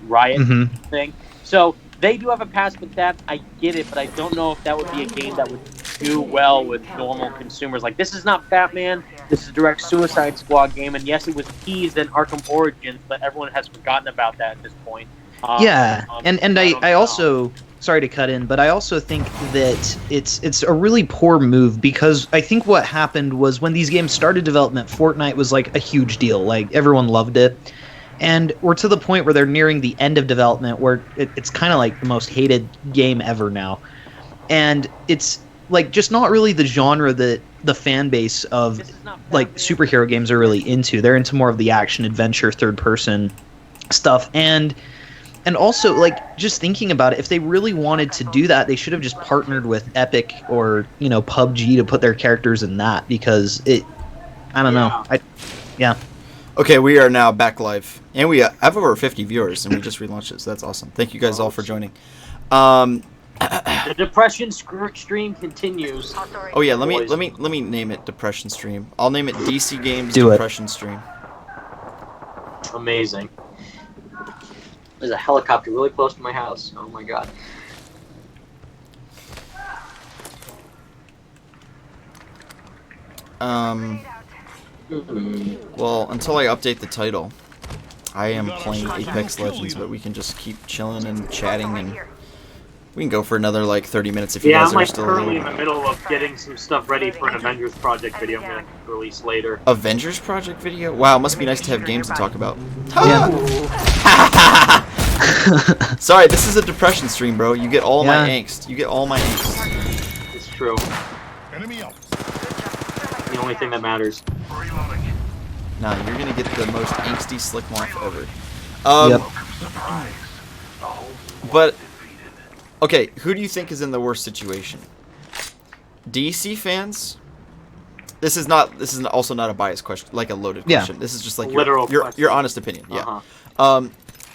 Riot thing. So they do have a past with that. I get it, but I don't know if that would be a game that would do well with normal consumers. Like, this is not Batman. This is a direct Suicide Squad game, and yes, it was teased in Arkham Origins, but everyone has forgotten about that at this point. And I also, sorry to cut in, but I also think that it's a really poor move, because I think what happened was when these games started development, Fortnite was like a huge deal. Like, everyone loved it. And we're to the point where they're nearing the end of development, where it's kind of like the most hated game ever now. And it's like just not really the genre that the fan base of like superhero games are really into. They're into more of the action adventure third person stuff. And also, like, just thinking about it, if they really wanted to do that, they should have just partnered with Epic or, you know, PUBG to put their characters in that, because I don't know. Okay, we are now back live, and we have over 50 viewers, and we just relaunched it, so that's awesome. Thank you guys all for joining. The depression stream continues. Oh yeah, let me name it Depression Stream. I'll name it DC Games Do it. Depression Stream. Amazing. There's a helicopter really close to my house. Oh my god. Well, until I update the title, I am playing Apex Legends, but we can just keep chilling and chatting, and we can go for another like 30 minutes if you guys I'm are like still currently in the middle of getting some stuff ready for an Avengers Project video I'm going to release later. Avengers Project video? Wow, must be nice to have games to talk about. Sorry, this is a depression stream, bro. You get all my angst. You get all my angst. It's true. The only thing that matters. Nah, you're gonna get the most angsty slick moth ever. But okay, who do you think is in the worst situation? DC fans? This is also not a biased question, like a loaded question. This is just like your honest opinion. Yeah.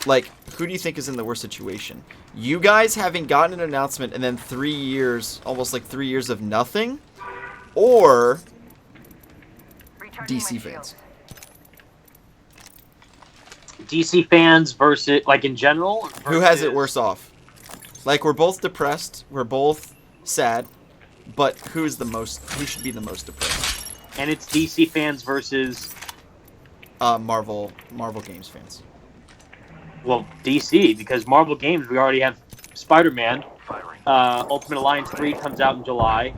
Like, who do you think is in the worst situation? You guys having gotten an announcement and then 3 years, almost like 3 years of nothing, or DC fans? DC fans versus, like, in general? Who has it worse off? Like, we're both depressed, we're both sad, but who should be the most depressed? And it's DC fans versus Marvel Games fans. Well, DC, because Marvel Games, we already have Spider-Man. Ultimate Alliance 3 comes out in July.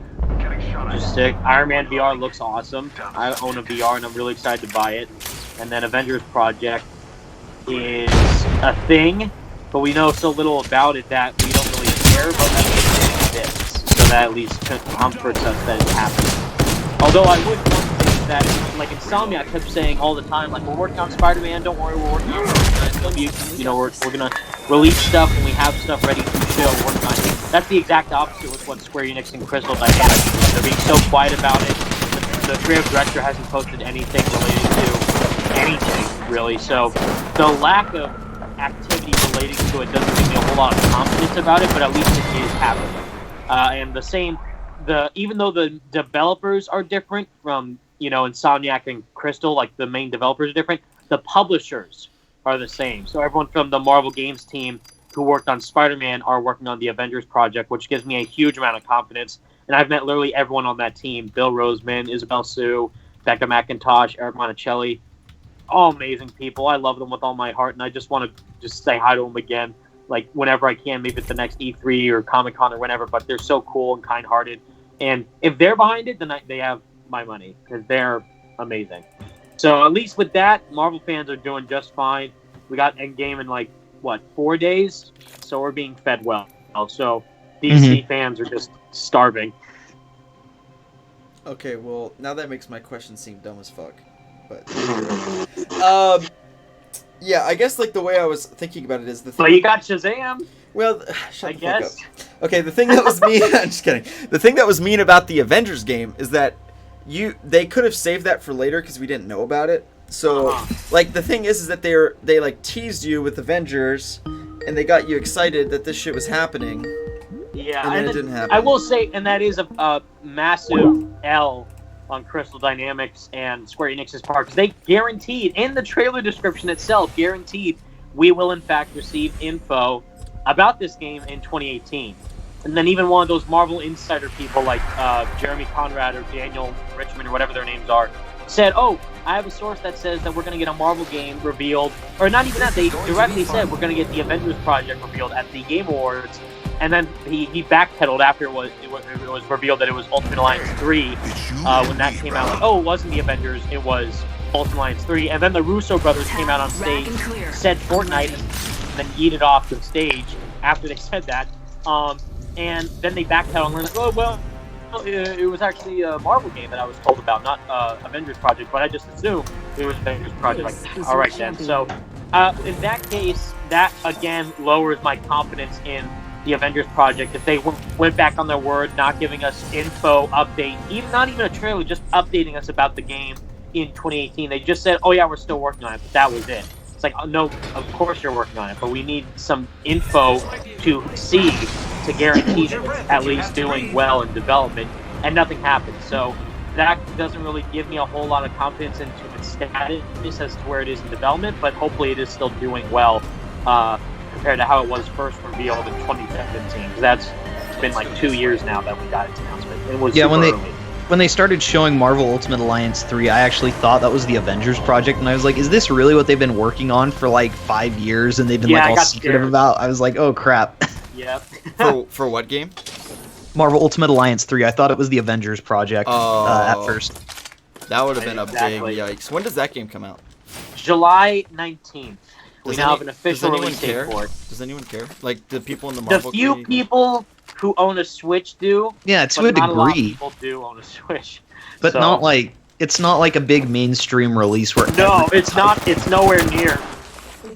Just sick. Iron Man VR looks awesome. I own a VR and I'm really excited to buy it. And then Avengers Project is a thing, but we know so little about it that we don't really care, but at least it exists. So that at least comforts us that it's happening. Although I would want to say that, like, Insomniac kept saying all the time, like, we're working on Spider-Man, don't worry, we're working on Mutant. You know, we're going to release stuff when we have stuff ready to show, working on it. That's the exact opposite with what Square Enix and Crystal Dynamics do. They're being so quiet about it. The creative director hasn't posted anything related to anything, really. So the lack of activity relating to it doesn't give me a whole lot of confidence about it, but at least it is happening. And even though the developers are different from, you know, Insomniac and Crystal, like the main developers are different, the publishers are the same. So everyone from the Marvel Games team who worked on Spider-Man are working on the Avengers Project, which gives me a huge amount of confidence. And I've met literally everyone on that team: Bill Roseman, Isabel Sue, Becca McIntosh, Eric Monticelli. All amazing people. I love them with all my heart, and I just want to just say hi to them again, like, whenever I can, maybe at the next E3 or Comic-Con or whenever, but they're so cool and kind-hearted. And if they're behind it, then they have my money, because they're amazing. So at least with that, Marvel fans are doing just fine. We got Endgame in, 4 days? So we're being fed well. So DC fans are just starving. Okay, well, now that makes my question seem dumb as fuck. But yeah, I guess the way I was thinking about it is the thing. But you got Shazam. Well, shut the fuck up. Okay, the thing that was mean. I'm just kidding. The thing that was mean about the Avengers game is that they could have saved that for later because we didn't know about it. So the thing is that they teased you with Avengers, and they got you excited that this shit was happening. Yeah, and then it didn't happen. I will say, and that is a massive L on Crystal Dynamics and Square Enix's part, because they guaranteed, in the trailer description itself, guaranteed we will in fact receive info about this game in 2018. And then even one of those Marvel Insider people like Jeremy Conrad or Daniel Richmond or whatever their names are said, oh, I have a source that says that we're going to get a Marvel game revealed. Or not even that, they directly said we're going to get the Avengers Project revealed at the Game Awards. And then he backpedaled after it was revealed that it was Ultimate Alliance 3 when that came out. Like, oh, it wasn't the Avengers, it was Ultimate Alliance 3. And then the Russo brothers came out on stage, said Fortnite, and then yeeted off the stage after they said that. And then they backpedaled and were like, oh, well, it was actually a Marvel game that I was told about, not Avengers Project, but I just assumed it was Avengers Project. Like, all right, then. So in that case, that, again, lowers my confidence in the Avengers Project. If they went back on their word, not giving us info, update, not even a trailer, just updating us about the game in 2018. They just said, oh yeah, we're still working on it, but that was it. It's like, oh, no, of course you're working on it, but we need some info to see to guarantee that it's at least doing well in development, and nothing happened. So that doesn't really give me a whole lot of confidence into its status as to where it is in development, but hopefully it is still doing well compared to how it was first revealed in 2017. Because that's been like 2 years now that we got its announcement. It was super early. When they started showing Marvel Ultimate Alliance 3, I actually thought that was the Avengers Project, and I was like, is this really what they've been working on for like 5 years and they've been like all secretive about? I was like, oh crap. Yep. For what game? Marvel Ultimate Alliance 3. I thought it was the Avengers Project at first. That would have been a big yikes. When does that game come out? July 19th. We now have an official release date for it. Does anyone care? Like, the people in the Marvel The few people who own a Switch do. Yeah, to a degree. Not a lot of people do own a Switch. But so, not like, it's not like a big mainstream release where... No, it's not. It's nowhere near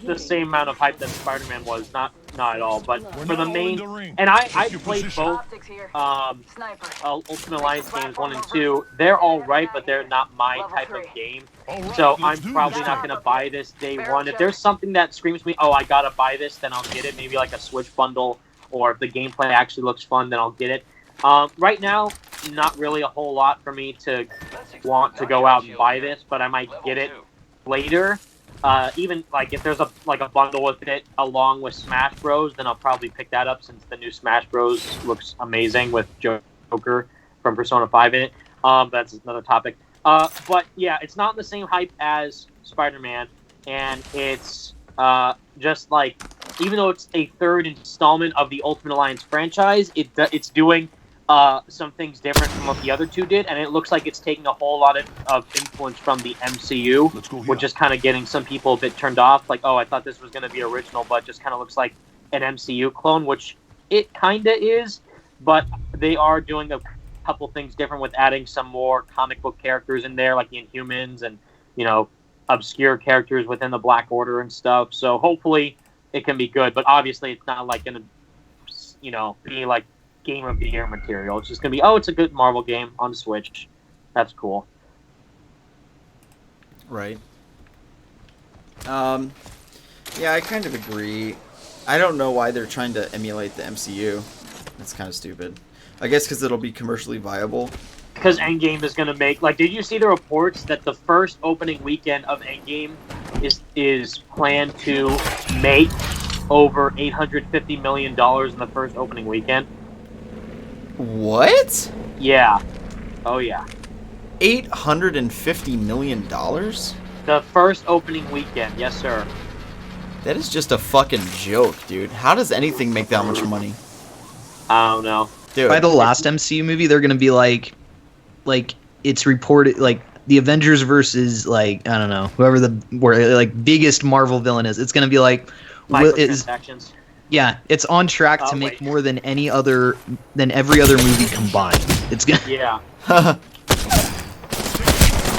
the same amount of hype that Spider-Man was. Not at all. But for the main... And I played both Ultimate Alliance games 1 and 2. They're all right, but they're not my type of game. So I'm probably not going to buy this day one. If there's something that screams to me, oh, I got to buy this, then I'll get it. Maybe like a Switch bundle, or if the gameplay actually looks fun, then I'll get it. Right now, not really a whole lot for me to want to go out and buy this, but I might get it later. Even like if there's a bundle with it along with Smash Bros, then I'll probably pick that up since the new Smash Bros looks amazing with Joker from Persona 5 in it. That's another topic. But yeah, it's not the same hype as Spider-Man, and it's just like, even though it's a third installment of the Ultimate Alliance franchise, it's doing some things different from what the other two did, and it looks like it's taking a whole lot of influence from the MCU, which is kind of getting some people a bit turned off. Like, oh, I thought this was going to be original, but just kind of looks like an MCU clone, which it kind of is, but they are doing a couple things different with adding some more comic book characters in there, like the Inhumans and, you know, obscure characters within the Black Order and stuff. So hopefully it can be good, but obviously it's not like going to, you know, be like Game of the Year material. It's just going to be, oh, it's a good Marvel game on Switch. That's cool. Right. Yeah, I kind of agree. I don't know why they're trying to emulate the MCU. That's kind of stupid. I guess because it'll be commercially viable. Because Endgame is going to make... Like, did you see the reports that the first opening weekend of Endgame is planned to make over $850 million in the first opening weekend? What? Yeah. Oh, yeah. $850 million? The first opening weekend, yes, sir. That is just a fucking joke, dude. How does anything make that much money? I don't know. Dude. By the last MCU movie, they're going to be like it's reported, like, the Avengers versus, like, I don't know, whoever the biggest Marvel villain is. It's going to be like... Microtransactions. Yeah, it's on track to make more than every other movie combined. It's gonna. Yeah.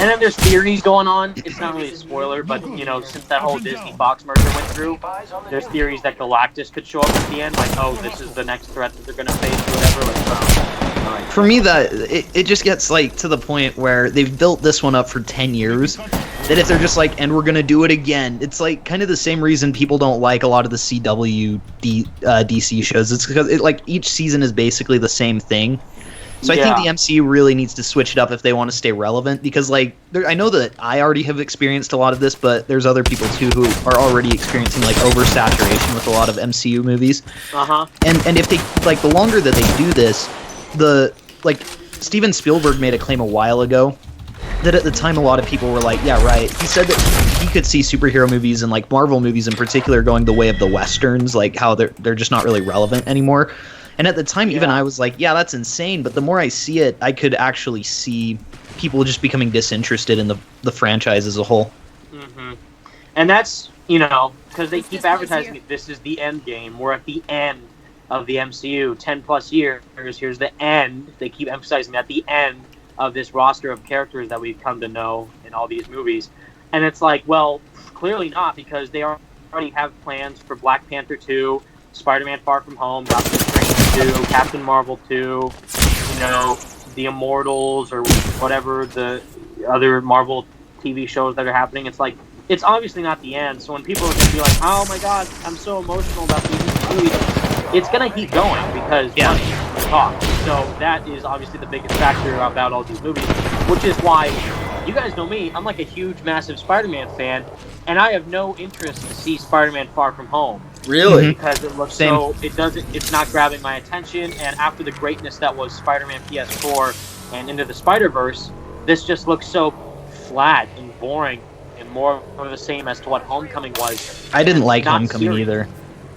And then there's theories going on. It's not really a spoiler, but, you know, since that whole Disney-Fox merger went through, there's theories that Galactus could show up at the end. Like, oh, this is the next threat that they're going to face or whatever. Like, for me, it just gets, like, to the point where they've built this one up for 10 years, that if they're just like, and we're going to do it again, it's, like, kind of the same reason people don't like a lot of the CW DC shows. It's because, each season is basically the same thing. So I think the MCU really needs to switch it up if they want to stay relevant, because like I know that I already have experienced a lot of this, but there's other people too who are already experiencing like oversaturation with a lot of MCU movies. And if they like, the longer that they do this, the like Steven Spielberg made a claim a while ago that at the time a lot of people were like, yeah, right. He said that he could see superhero movies and like Marvel movies in particular going the way of the Westerns, like how they're just not really relevant anymore. And at the time, even I was like, yeah, that's insane. But the more I see it, I could actually see people just becoming disinterested in the franchise as a whole. And that's, you know, because they keep advertising it. This is the end game. We're at the end of the MCU. 10 plus years. Here's the end. They keep emphasizing at the end of this roster of characters that we've come to know in all these movies. And it's like, well, clearly not, because they already have plans for Black Panther 2, Spider-Man Far From Home, Doctor Strange 2, Captain Marvel 2, you know, The Immortals, or whatever the other Marvel TV shows that are happening. It's like, it's obviously not the end. So when people are going to be like, oh my god, I'm so emotional about these movies, it's going to keep going because money talks. So that is obviously the biggest factor about all these movies, which is why, you guys know me, I'm like a huge, massive Spider-Man fan, and I have no interest to see Spider-Man Far From Home. Really? Because it looks it's not grabbing my attention, and after the greatness that was Spider-Man PS4 and Into the Spider-Verse, this just looks so flat and boring and more of the same as to what Homecoming was. I didn't like Homecoming either.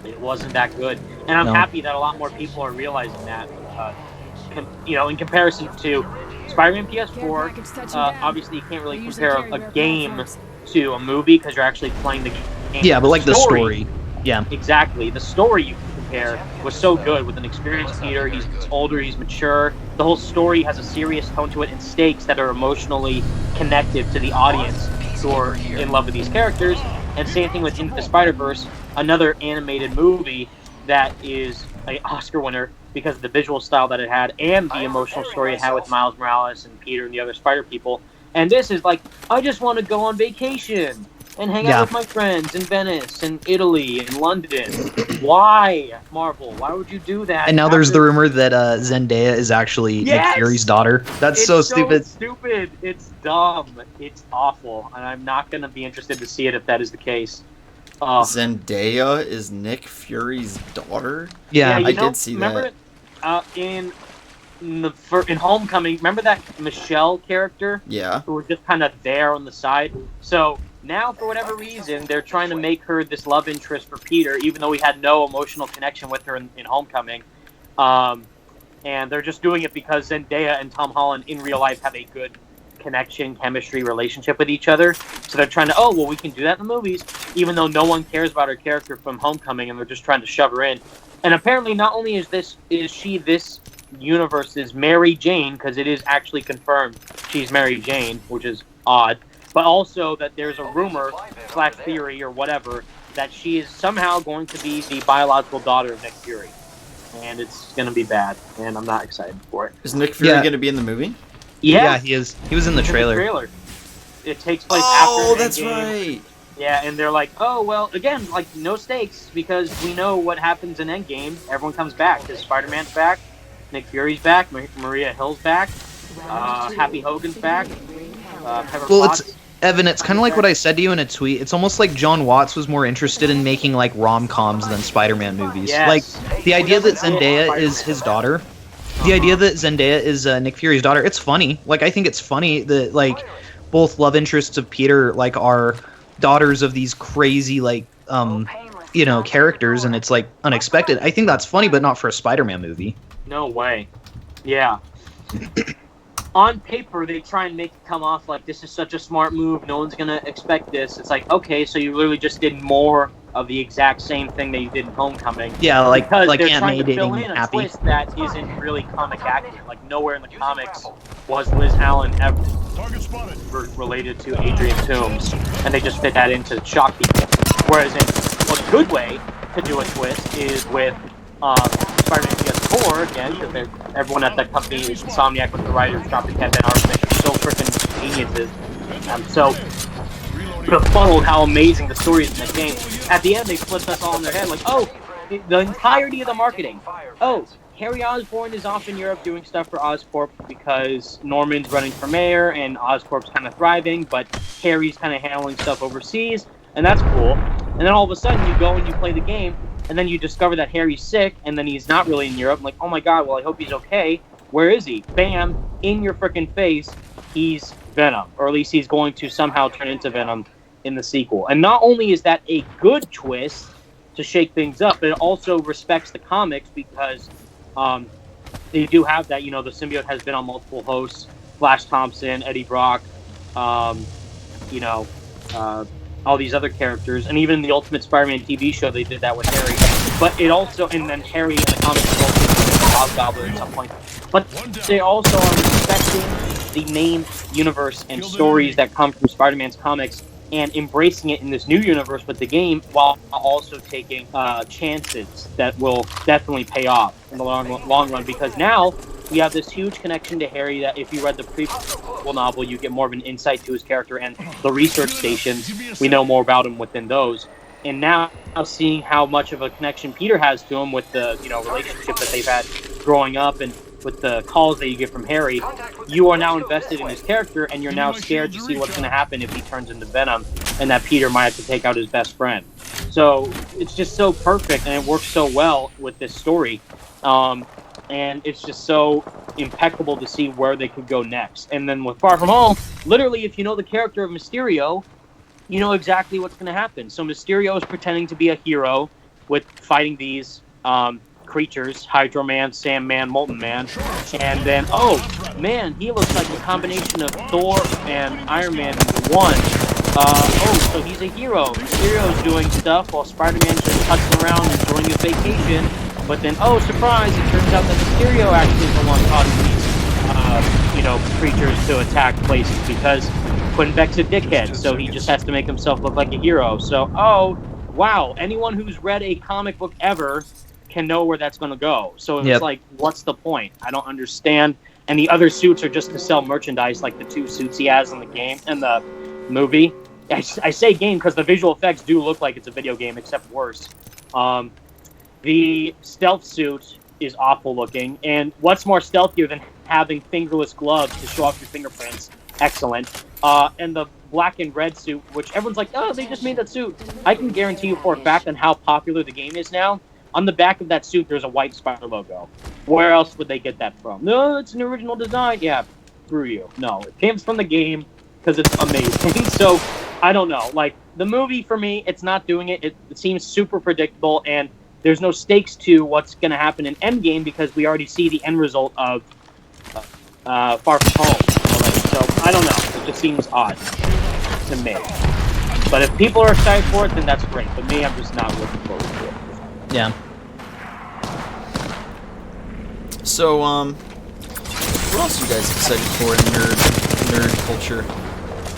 It wasn't that good. And I'm happy that a lot more people are realizing that. You know, in comparison to Spider-Man PS4, obviously you can't really compare a game to a movie because you're actually playing the game. Yeah, but like the story. Yeah. Exactly. The story you can compare was so good with an experienced Peter. He's older, he's mature. The whole story has a serious tone to it and stakes that are emotionally connected to the audience who are in love with these characters. And same thing with Into the Spider-Verse, another animated movie that is an Oscar winner because of the visual style that it had and the emotional story it had with Miles Morales and Peter and the other Spider people. And this is like, I just want to go on vacation and hang out with my friends in Venice and Italy and London. Why, Marvel? Why would you do that? And now there's the rumor that Zendaya is actually Nick Fury's daughter. That's so stupid. It's stupid. It's dumb. It's awful. And I'm not going to be interested to see it if that is the case. Zendaya is Nick Fury's daughter? Yeah, I did see that. In Homecoming, remember that Michelle character? Yeah. Who was just kind of there on the side? So now, for whatever reason, they're trying to make her this love interest for Peter, even though we had no emotional connection with her in Homecoming. And they're just doing it because Zendaya and Tom Holland in real life have a good connection, chemistry, relationship with each other. So they're trying to, we can do that in the movies, even though no one cares about her character from Homecoming, and they're just trying to shove her in. And apparently, not only is she this universe's Mary Jane, because it is actually confirmed she's Mary Jane, which is odd, but also that there's a rumor / theory or whatever that she is somehow going to be the biological daughter of Nick Fury, and it's going to be bad, and I'm not excited for it. Is Nick Fury going to be in the movie? Yeah, he is. He was in the trailer. It takes place after Endgame. Oh, that's right. Yeah, and they're like, again, like, no stakes, because we know what happens in Endgame. Everyone comes back, because Spider-Man's back, Nick Fury's back, Maria Hill's back, Happy Hogan's back, Pepper Potts. Evan, it's kind of like what I said to you in a tweet. It's almost like John Watts was more interested in making, like, rom-coms than Spider-Man movies. Yes. Like, the idea that Zendaya is his daughter, the idea that Zendaya is Nick Fury's daughter, it's funny. Like, I think it's funny that, like, both love interests of Peter, like, are daughters of these crazy, like, characters, and it's, like, unexpected. I think that's funny, but not for a Spider-Man movie. No way. Yeah. On paper, they try and make it come off like this is such a smart move, no one's gonna expect this. It's like, okay, so you literally just did more of the exact same thing that you did in Homecoming. Yeah, like because like they're Aunt trying May to fill dating in a Happy. twist that isn't really comic accurate. Like, nowhere in the comics was Liz Allen ever related to Adrian Toomes, and they just fit that in to shock people. Whereas a good way to do a twist is with Spider-Man PS4, again, because everyone at that company is Insomniac with the writers, dropping Ken Ben Arthur, they're so freaking geniuses. So befuddled how amazing the story is in that game. At the end, they flipped us all in their head, like, the entirety of the marketing. Oh, Harry Osborn is off in Europe doing stuff for Oscorp because Norman's running for mayor and Oscorp's kind of thriving, but Harry's kind of handling stuff overseas, and that's cool. And then all of a sudden you go and you play the game, and then you discover that Harry's sick, and then he's not really in Europe. I'm like, oh my god, well, I hope he's okay. Where is he? Bam, in your freaking face, he's Venom. Or at least he's going to somehow turn into Venom in the sequel. And not only is that a good twist to shake things up, but it also respects the comics because they do have that, the symbiote has been on multiple hosts. Flash Thompson, Eddie Brock, all these other characters, and even in the Ultimate Spider-Man TV show, they did that with Harry. But it also, and then Harry in the comics is also Hobgoblin at some point. But they also are respecting the main universe and stories that come from Spider-Man's comics and embracing it in this new universe with the game, while also taking chances that will definitely pay off in the long run. Because now we have this huge connection to Harry that if you read the prequel novel, you get more of an insight to his character, and the research stations, we know more about him within those. And now seeing how much of a connection Peter has to him with the relationship that they've had growing up, and with the calls that you get from Harry, you are now invested in his character, and you're now scared to see what's going to happen if he turns into Venom, and that Peter might have to take out his best friend. So it's just so perfect, and it works so well with this story. And it's just so impeccable to see where they could go next. And then with Far From Home, literally, if you know the character of Mysterio, you know exactly what's going to happen. So Mysterio is pretending to be a hero with fighting these creatures, Hydro Man, Sandman, Molten Man, and then, oh man, he looks like a combination of Thor and Iron Man in one. So he's a hero. Mysterio's doing stuff while Spider-Man's just putzing around enjoying his vacation. But then, oh surprise, it turns out that Mysterio actually is the one causing these, creatures to attack places because Quinbeck's a dickhead, so he just has to make himself look like a hero. So, oh wow, anyone who's read a comic book ever can know where that's going to go. So it's like, what's the point? I don't understand. And the other suits are just to sell merchandise, like the 2 suits he has in the game and the movie. I say game because the visual effects do look like it's a video game, except worse. The stealth suit is awful looking, and what's more stealthier than having fingerless gloves to show off your fingerprints? Excellent. And the black and red suit, which everyone's like, oh, they just made that suit. I can guarantee you for a fact on how popular the game is now, on the back of that suit, there's a white spider logo. Where else would they get that from? No, it's an original design. Yeah, screw you. No, it came from the game because it's amazing. So, I don't know. Like, the movie, for me, it's not doing it. It seems super predictable, and there's no stakes to what's going to happen in Endgame because we already see the end result of Far From Home already. So, I don't know. It just seems odd to me. But if people are excited for it, then that's great. But me, I'm just not looking forward to it. Yeah. So, what else are you guys excited for in nerd culture?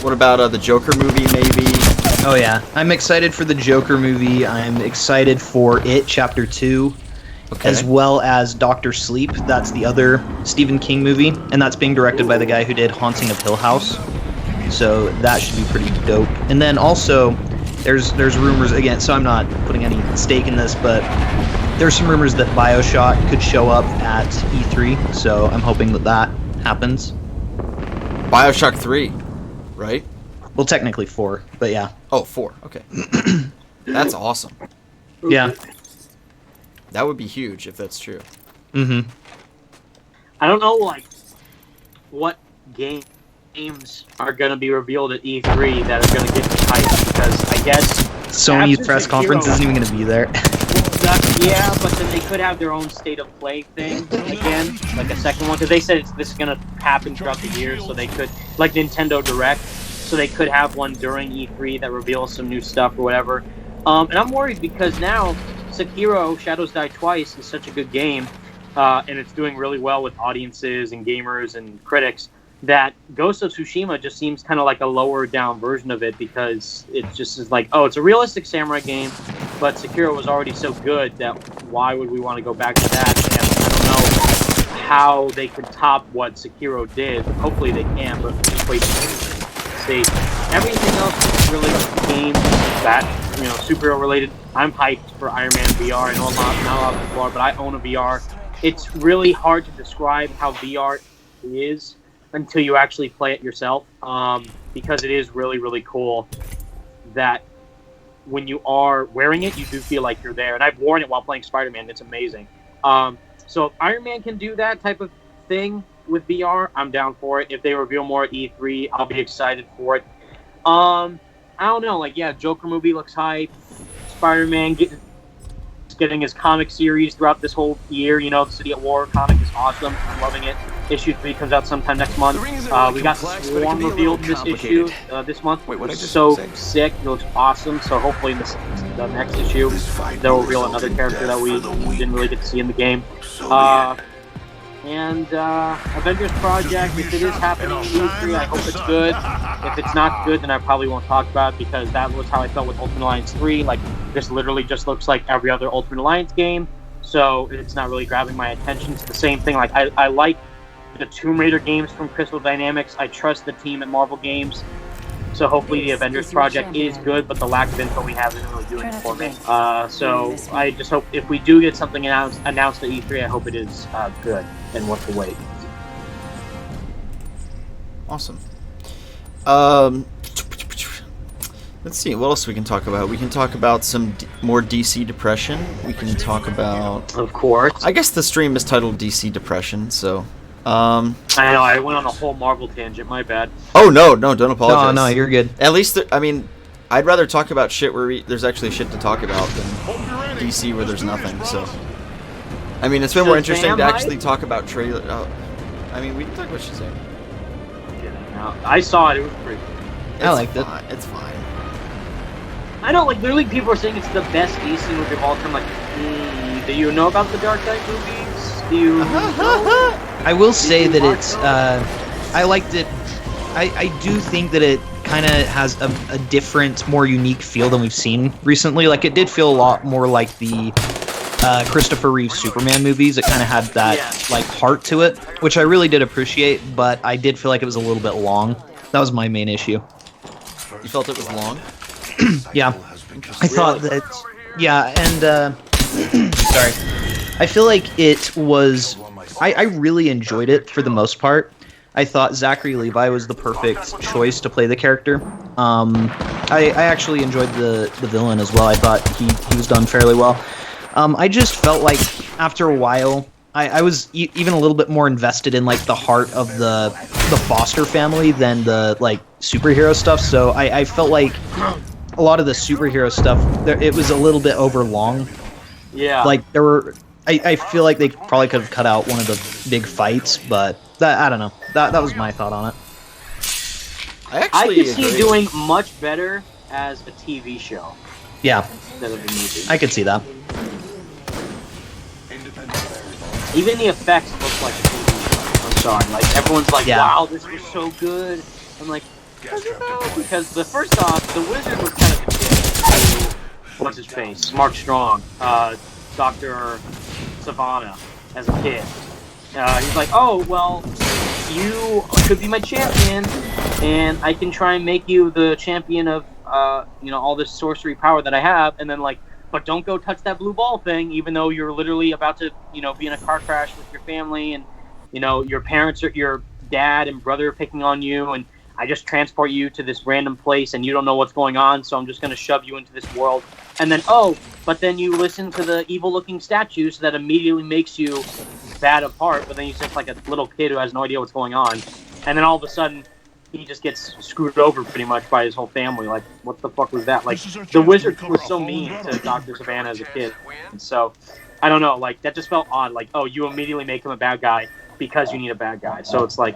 What about the Joker movie, maybe? Oh yeah, I'm excited for the Joker movie. I'm excited for It Chapter 2, as well as Doctor Sleep. That's the other Stephen King movie, and that's being directed by the guy who did Haunting of Hill House. So that should be pretty dope. And then also, there's rumors again. So I'm not putting any stake in this, but there's some rumors that BioShock could show up at E3. So I'm hoping that happens. BioShock 3, right? Well, technically 4, but yeah. Oh, 4. Okay. That's awesome. Yeah. That would be huge if that's true. Mm-hmm. I don't know, like, what games are going to be revealed at E3 that are going to get me hyped, because I guess Sony's press conference isn't even going to be there. Yeah, but then they could have their own state of play thing again, like a second one, because they said this is going to happen throughout the year, so they could, like Nintendo Direct, so they could have one during E3 that reveals some new stuff or whatever. And I'm worried because now Sekiro Shadows Die Twice is such a good game, and it's doing really well with audiences and gamers and critics, that Ghost of Tsushima just seems kind of like a lower down version of it, because it just is like, oh, it's a realistic samurai game, but Sekiro was already so good that why would we want to go back to that? And I don't know how they could top what Sekiro did. Hopefully they can, but just wait to see. Everything else is really game that superhero related. I'm hyped for Iron Man VR. I know not a lot of people are, but I own a VR. It's really hard to describe how VR is until you actually play it yourself, because it is really, really cool that when you are wearing it, you do feel like you're there. And I've worn it while playing Spider-Man. It's amazing. So if Iron Man can do that type of thing with VR, I'm down for it. If they reveal more at E3, I'll be excited for it. I don't know. Joker movie looks hype. Spider-Man getting his comic series throughout this whole year. The City at War comic is awesome. I'm loving it. Issue 3 comes out sometime next month. We got Swarm revealed in this issue this month. Wait, it's so sick. It looks awesome. So hopefully in the next issue they'll reveal another character that we didn't really get to see in the game. And Avengers Project, if it is happening in E3, I hope it's good. If it's not good, then I probably won't talk about it, because that was how I felt with Ultimate Alliance 3. This literally just looks like every other Ultimate Alliance game, so it's not really grabbing my attention. It's the same thing. I like the Tomb Raider games from Crystal Dynamics. I trust the team at Marvel Games. So hopefully the Avengers Project is good, but the lack of info we have isn't really doing it for me. So I just hope if we do get something announced at E3, I hope it is good and worth the wait. Awesome. Let's see, what else we can talk about? We can talk about some more DC depression. We can talk about... Of course. I guess the stream is titled DC Depression, so... I know, I went on a whole Marvel tangent, my bad. Oh, no, don't apologize. No, you're good. At least, I'd rather talk about shit where there's actually shit to talk about than DC where there's nothing, so... it's been more interesting to actually talk about trailer... we can talk about Shazam. Yeah, I saw it, it was pretty cool. I liked it. It's fine. I know, literally people are saying it's the best DC movie of all time. Do you know about the Dark Knight movies? Do you know? I will say that it's, I liked it. I do think that it kind of has a different, more unique feel than we've seen recently. It did feel a lot more like the Christopher Reeve Superman movies. It kind of had that, heart to it, which I really did appreciate, but I did feel like it was a little bit long. That was my main issue. You felt it was long? Yeah. I thought that... Yeah, and, sorry. I feel like it was... I really enjoyed it for the most part. I thought Zachary Levi was the perfect choice to play the character. I actually enjoyed the villain as well. I thought he was done fairly well. I just felt like after a while, I was even a little bit more invested in the heart of the Foster family than the superhero stuff. So I felt like a lot of the superhero stuff, it was a little bit overlong. Yeah. There were... I feel like they probably could have cut out one of the big fights, but I don't know. That was my thought on it. I could see it doing much better as a TV show. Yeah. Instead of a movie. I could see that. Even the effects look like a TV show. I'm sorry. Everyone's like, wow, this was so good. I'm like, because first off, the Wizard was kind of a kid. What's his face? Mark Strong. Dr. Savannah as a kid. He's like, oh, well, you could be my champion, and I can try and make you the champion of, all this sorcery power that I have, and then, but don't go touch that blue ball thing, even though you're literally about to, be in a car crash with your family, and, your parents, your dad and brother are picking on you, and I just transport you to this random place, and you don't know what's going on, so I'm just going to shove you into this world. And then, but then you listen to the evil-looking statue, so that immediately makes you bad of heart, but then he's just like a little kid who has no idea what's going on. And then all of a sudden, he just gets screwed over pretty much by his whole family. What the fuck was that? The Wizard was so mean to Dr. Savannah as a kid. And so, I don't know, that just felt odd. You immediately make him a bad guy because you need a bad guy. So it's I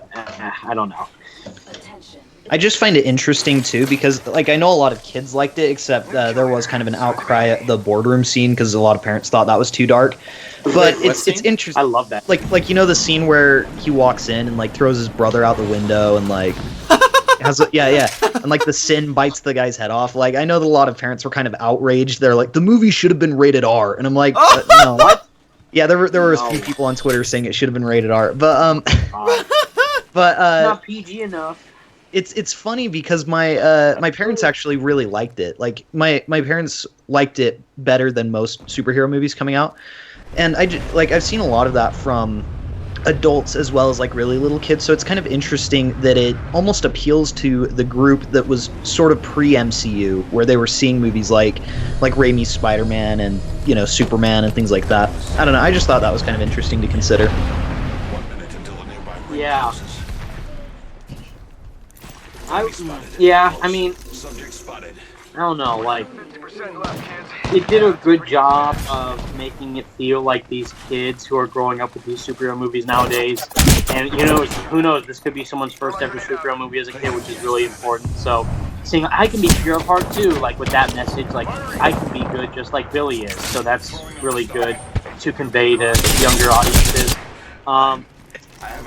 don't know. I just find it interesting too because I know a lot of kids liked it, except there was kind of an outcry at the boardroom scene because a lot of parents thought that was too dark. But it's interesting. I love that. The scene where he walks in and throws his brother out the window and has and the sin bites the guy's head off. I know that a lot of parents were kind of outraged. They're like, the movie should have been rated R, and I'm like, no, what? Yeah, there were a few people on Twitter saying it should have been rated R, but not PG enough. It's funny because my parents actually really liked it. Like my parents liked it better than most superhero movies coming out, and like I've seen a lot of that from adults as well as like really little kids. So it's kind of interesting that it almost appeals to the group that was sort of pre-MCU, where they were seeing movies like Raimi's Spider-Man and Superman and things like that. I don't know. I just thought that was kind of interesting to consider. Yeah. I mean, I don't know, like, it did a good job of making it feel like these kids who are growing up with these superhero movies nowadays, and who knows, this could be someone's first ever superhero movie as a kid, which is really important. So seeing I can be pure of heart too, like with that message, like I can be good just like Billy is. So that's really good to convey to younger audiences.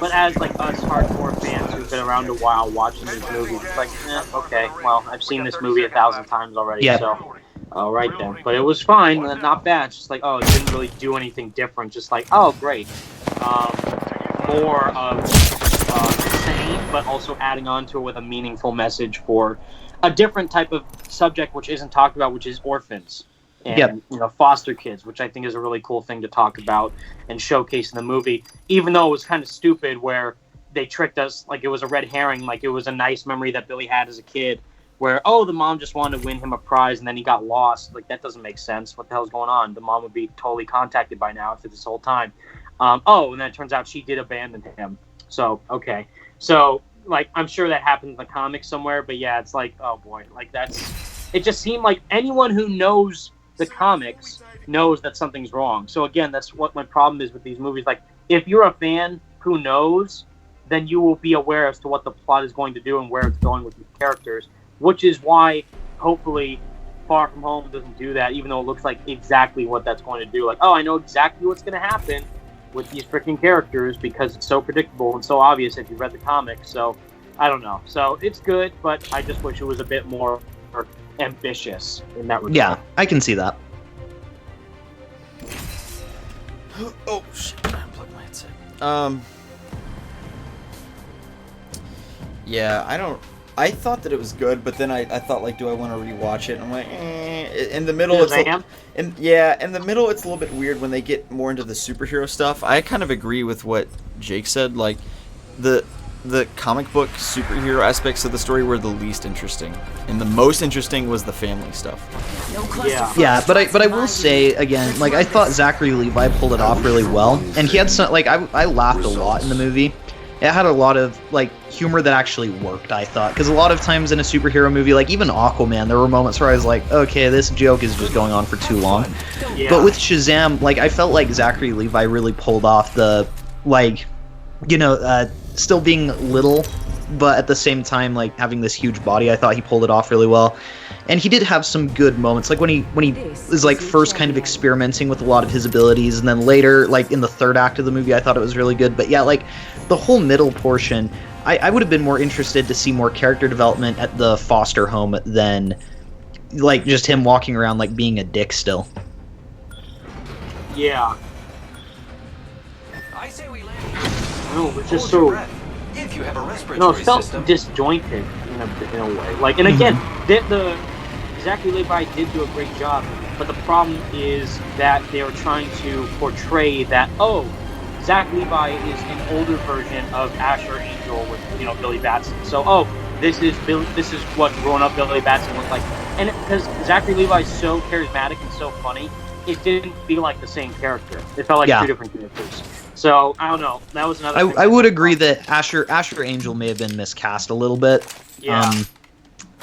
But as like us hardcore fans who've been around a while watching these movies, it's like, okay, well, I've seen this movie 1,000 times already, so all right then. But it was fine, not bad. It's just like, oh, it didn't really do anything different. Just like, oh, great. More of the same, but also adding on to it with a meaningful message for a different type of subject, which isn't talked about, which is orphans. And foster kids, which I think is a really cool thing to talk about and showcase in the movie, even though it was kind of stupid where they tricked us like it was a red herring, like it was a nice memory that Billy had as a kid where, oh, the mom just wanted to win him a prize and then he got lost. Like, that doesn't make sense. What the hell's going on? The mom would be totally contacted by now after this whole time. And then it turns out she did abandon him. So, okay. So, like, I'm sure that happens in the comics somewhere, but yeah, it's like, oh boy, like it just seemed like anyone who knows the comics knows that something's wrong. So again, that's what my problem is with these movies. Like, if you're a fan who knows, then you will be aware as to what the plot is going to do and where it's going with these characters, which is why hopefully Far From Home doesn't do that, even though it looks like exactly what that's going to do. Like, oh, I know exactly what's going to happen with these freaking characters because it's so predictable and so obvious if you read the comics. So I don't know. So it's good, but I just wish it was a bit more ambitious in that regard. Yeah, I can see that. Oh shit! I unplugged my headset. Yeah, I thought that it was good, but then I thought, like, do I want to rewatch it? And I'm like, in the middle, in the middle, it's a little bit weird when they get more into the superhero stuff. I kind of agree with what Jake said. Like, the comic book superhero aspects of the story were the least interesting, and the most interesting was the family stuff. Yeah, but I will say again, like, I thought Zachary Levi pulled it off really well, and he had some, like, I laughed a lot in the movie. It had a lot of, like, humor that actually worked, I thought, because a lot of times in a superhero movie, like even Aquaman, there were moments where I was like, okay, this joke is just going on for too long. Yeah. But with Shazam, like, I felt like Zachary Levi really pulled off the, like, still being little, but at the same time, like, having this huge body. I thought he pulled it off really well. And he did have some good moments, like when he was, like, first kind of experimenting with a lot of his abilities, and then later, like, in the third act of the movie, I thought it was really good. But yeah, like, the whole middle portion, I would have been more interested to see more character development at the foster home than, like, just him walking around, like, being a dick still. Yeah. No, it's just so. No, it felt disjointed in a way. Like, and again, the Zachary Levi did do a great job, but the problem is that they were trying to portray that, oh, Zach Levi is an older version of Asher Angel with Billy Batson. So, oh, this is what grown-up Billy Batson looks like, and because Zachary Levi is so charismatic and so funny, it didn't feel like the same character. It felt like two different characters. So I don't know. That was another. I would agree that Asher Angel may have been miscast a little bit. Yeah.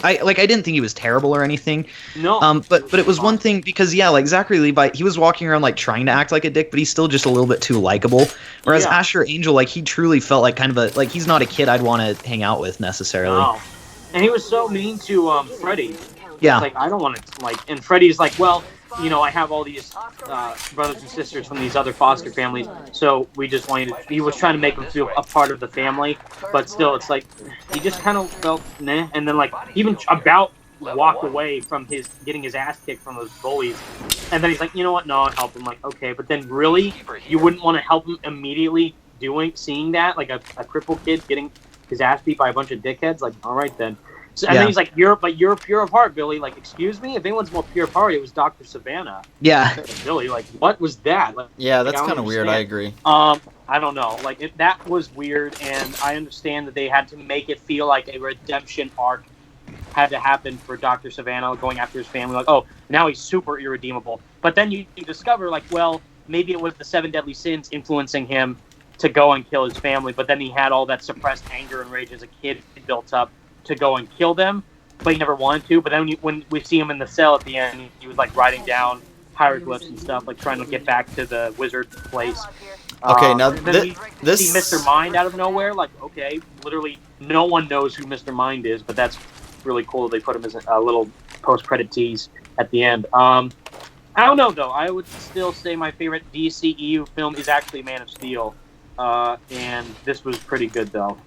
I didn't think he was terrible or anything. No. But it was one thing because like Zachary Levi, he was walking around like trying to act like a dick, but he's still just a little bit too likable. Whereas Asher Angel, like, he truly felt like kind of a, like, he's not a kid I'd want to hang out with necessarily. No. And he was so mean to Freddy. Yeah. It's like, I don't want to, like, and Freddy's like, well, I have all these brothers and sisters from these other foster families, so we just wanted to, he was trying to make them feel a part of the family, but still, it's like, he just kind of felt, nah, and then, like, even about walked away from getting his ass kicked from those bullies, and then he's like, you know what, no, I'll help him, like, okay, but then really, you wouldn't want to help him immediately seeing that, like, a crippled kid getting his ass beat by a bunch of dickheads. Like, all right then. So, and then he's like, you're pure of heart, Billy. Like, excuse me? If anyone's more pure of heart, it was Dr. Savannah. Yeah. Billy, like, what was that? Like, yeah, that's kind of weird. I agree. I don't know. Like, that was weird, and I understand that they had to make it feel like a redemption arc had to happen for Dr. Savannah going after his family. Like, oh, now he's super irredeemable. But then you discover, like, well, maybe it was the 7 deadly sins influencing him to go and kill his family, but then he had all that suppressed anger and rage as a kid built up to go and kill them, but he never wanted to. But then when we see him in the cell at the end, he was like writing down hieroglyphs and stuff, like trying to get back to the wizard place. Okay, now we see Mr. Mind out of nowhere. Like, okay, literally no one knows who Mr. Mind is, but that's really cool. They put him as a little post-credit tease at the end. I don't know though. I would still say my favorite DCEU film is actually Man of Steel, and this was pretty good though.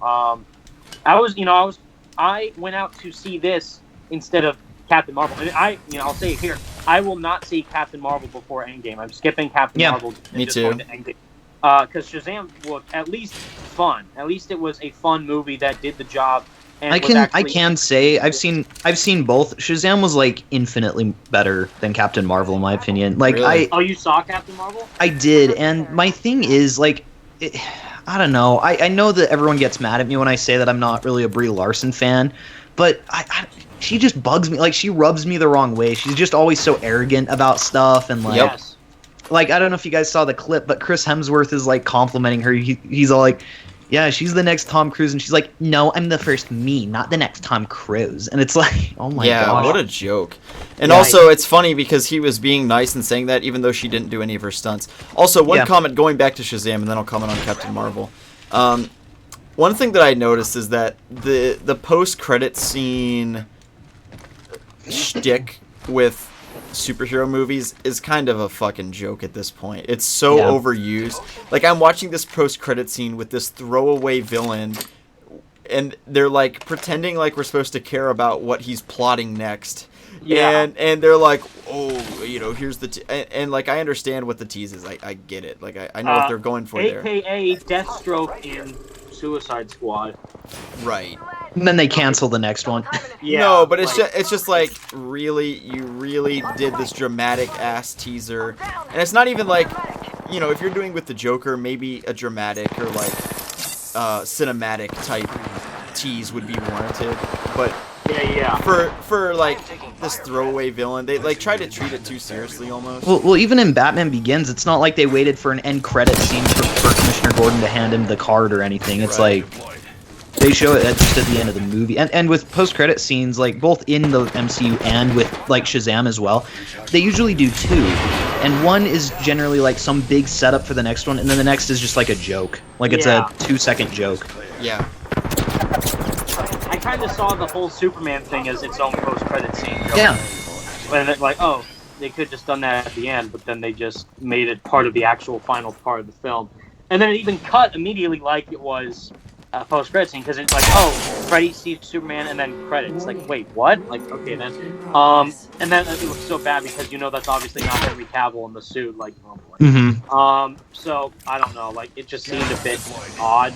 I went out to see this instead of Captain Marvel. And I'll say it here. I will not see Captain Marvel before Endgame. I'm skipping Captain Marvel. Me too. Because Shazam looked at least fun. At least it was a fun movie that did the job. And I can say I've seen both. Shazam was like infinitely better than Captain Marvel in my opinion. Like really? You saw Captain Marvel? I did, and my thing is like. I don't know. I know that everyone gets mad at me when I say that I'm not really a Brie Larson fan, but she just bugs me. Like, she rubs me the wrong way. She's just always so arrogant about stuff, and like, like I don't know if you guys saw the clip, but Chris Hemsworth is like complimenting her. He's all like, yeah, she's the next Tom Cruise, and she's like, no, I'm the first me, not the next Tom Cruise. And it's like, oh my gosh. Yeah, what a joke. And also, it's funny because he was being nice and saying that, even though she didn't do any of her stunts. Also, one comment, going back to Shazam, and then I'll comment on Captain Marvel. One thing that I noticed is that the post-credit scene shtick with superhero movies is kind of a fucking joke at this point. It's so overused. Like, I'm watching this post-credit scene with this throwaway villain, and they're like pretending like we're supposed to care about what he's plotting next. Yeah. And they're like, oh, here's the and like, I understand what the tease is. I get it. Like, I know what they're going for there. AKA Deathstroke in Suicide Squad. Right. And then they cancel the next one. No, but it's just like, really, you really did this dramatic ass teaser, and it's not even like, if you're doing with the Joker, maybe a dramatic or like cinematic type tease would be warranted, but for like this throwaway villain, they like try to treat it too seriously almost. Well, even in Batman Begins, it's not like they waited for an end credit scene for Commissioner Gordon to hand him the card or anything. It's like they show it just at the end of the movie. And with post-credit scenes, like both in the MCU and with like Shazam as well, they usually do two. And one is generally like some big setup for the next one, and then the next is just like a joke. Like it's a 2-second joke. Yeah. I kind of saw the whole Superman thing as its own post-credit scene. Yeah. And it's like, oh, they could have just done that at the end, but then they just made it part of the actual final part of the film. And then it even cut immediately like it was a post-credit scene, because it's like, oh, Freddy sees Superman, and then credits. Like, wait, what? Like, okay, then. And then it looks so bad because that's obviously not Henry Cavill in the suit. Like, oh boy. Mm-hmm. So, I don't know. Like, it just seemed a bit odd.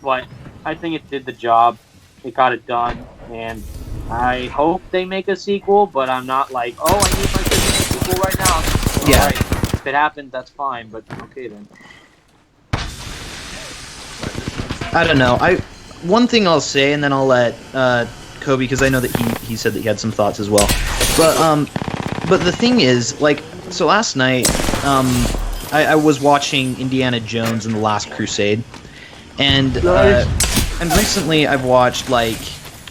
But I think it did the job. It got it done, and I hope they make a sequel, but I'm not like, oh, I need my sequel right now. Yeah. Right. If it happens, that's fine, but okay then. I don't know. One thing I'll say, and then I'll let Kobe, because I know that he said that he had some thoughts as well. But the thing is, like, so last night, I was watching Indiana Jones and the Last Crusade, and recently I've watched like